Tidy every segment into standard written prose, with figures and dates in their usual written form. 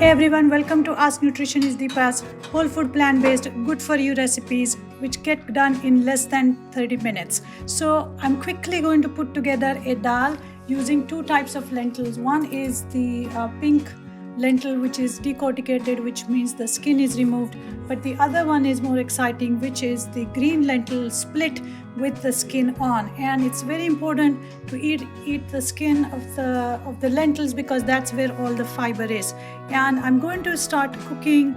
Hey everyone, welcome to Ask Nutrition is Deepa's whole food plant-based good for you recipes which get done in less than 30 minutes. So I'm quickly going to put together a dal using two types of lentils. One is the pink lentil which is decorticated, which means the skin is removed, but the other one is more exciting, which is the green lentil split with the skin on. And it's very important to eat the skin of the lentils because that's where all the fiber is. And I'm going to start cooking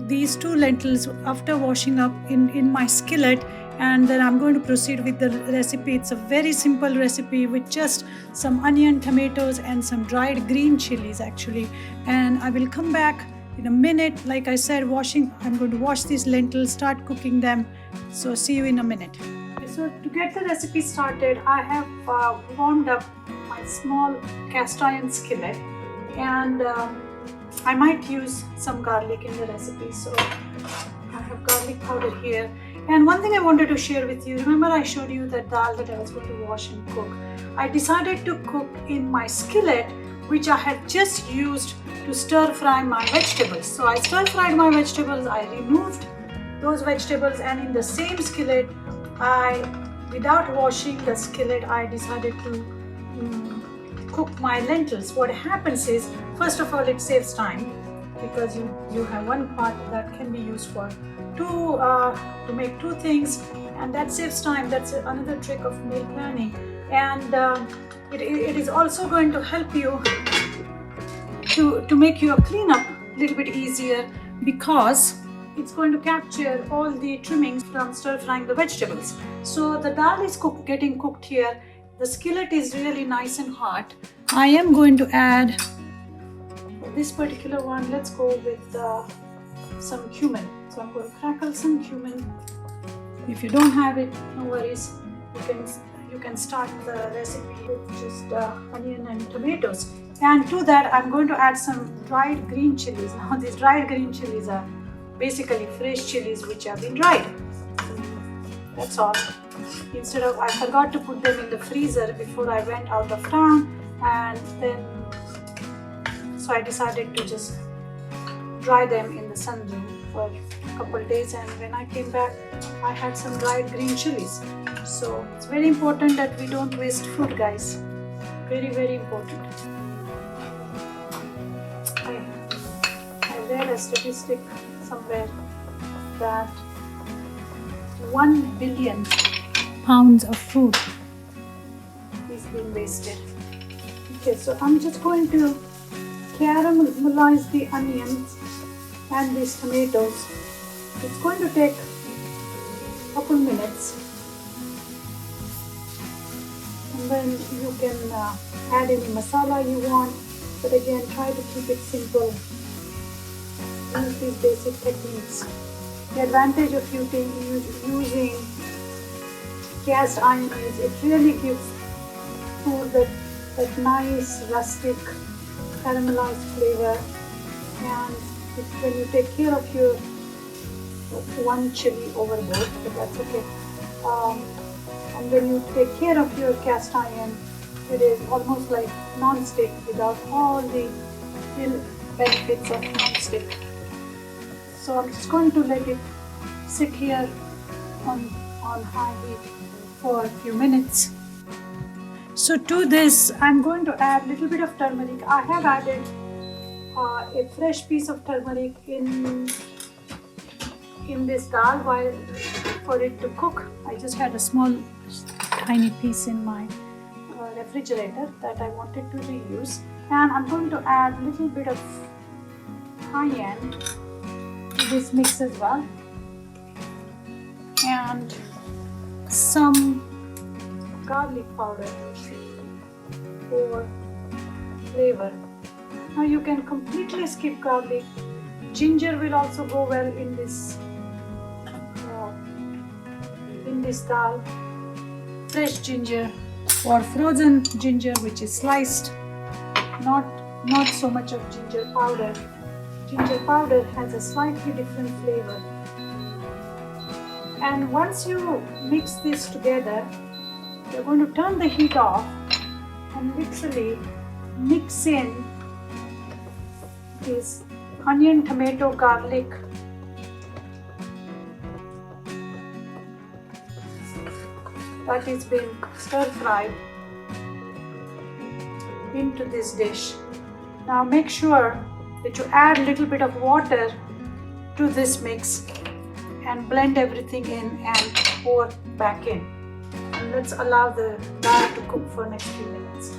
these two lentils after washing up in my skillet, and then I'm going to proceed with the recipe. It's a very simple recipe with just some onion, tomatoes and some dried green chilies actually. And I will come back in a minute. Like I said, I'm going to wash these lentils, start cooking them. So see you in a minute. So to get the recipe started, I have warmed up my small cast iron skillet, and I might use some garlic in the recipe. So I have garlic powder here. And one thing I wanted to share with you, remember I showed you that dal that I was going to wash and cook. I decided to cook in my skillet, which I had just used to stir fry my vegetables. So I stir fried my vegetables, I removed those vegetables, and in the same skillet, without washing the skillet, I decided to cook my lentils. What happens is, first of all, it saves time because you have one pot that can be used for to make two things, and that saves time. That's another trick of meal planning, and it is also going to help you to make your cleanup a little bit easier, because it's going to capture all the trimmings from stir frying the vegetables. So the dal is getting cooked here. The skillet is really nice and hot. I am going to add this particular one. Let's go with some cumin. So I'm going to crackle some cumin. If you don't have it, no worries. You can start the recipe with just onion and tomatoes. And to that, I'm going to add some dried green chilies. Now these dried green chilies are basically fresh chilies which have been dried. That's all. I forgot to put them in the freezer before I went out of town, and then so I decided to just dry them in the sunroom for a couple days, and when I came back I had some dried green chilies. So it's very important that we don't waste food, guys. Very, very important. I read a statistic somewhere that 1 billion pounds of food is being wasted. Okay, so I'm just going to caramelize the onions and these tomatoes. It's going to take a couple minutes, and then you can add any masala you want, but again, try to keep it simple. Use these basic techniques. The advantage of using cast iron is it really gives food that nice rustic caramelized flavor, and when you take care of your one chili overboard, but that's okay. And when you take care of your cast iron, it is almost like non-stick without all the ill benefits of non-stick. So I'm just going to let it sit here on high heat for a few minutes. So to this, I'm going to add a little bit of turmeric. I have added a fresh piece of turmeric in this dal for it to cook. I just had a small tiny piece in my refrigerator that I wanted to reuse, and I'm going to add a little bit of cayenne to this mix as well, and some garlic powder for flavor. Now you can completely skip garlic. Ginger will also go well in this dal. Fresh ginger or frozen ginger, which is sliced, not so much of ginger powder. Ginger powder has a slightly different flavor. And once you mix this together, you're going to turn the heat off and literally mix in this onion, tomato, garlic. That is been stir fried into this dish. Now make sure that you add a little bit of water to this mix and blend everything in and pour back in. And let's allow the dal to cook for next few minutes.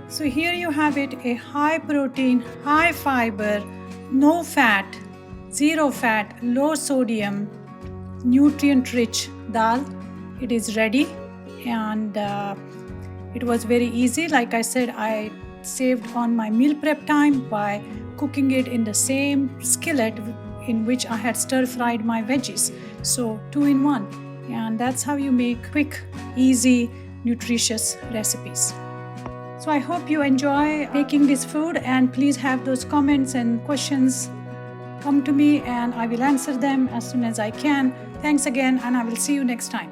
So here you have it, a high protein, high fiber, no fat, zero fat, low sodium, nutrient rich dal. It is ready, and it was very easy. Like I said, I saved on my meal prep time by cooking it in the same skillet in which I had stir fried my veggies. So 2 in 1, and that's how you make quick, easy, nutritious recipes. So I hope you enjoy making this food, and please have those comments and questions come to me and I will answer them as soon as I can. Thanks again, and I will see you next time.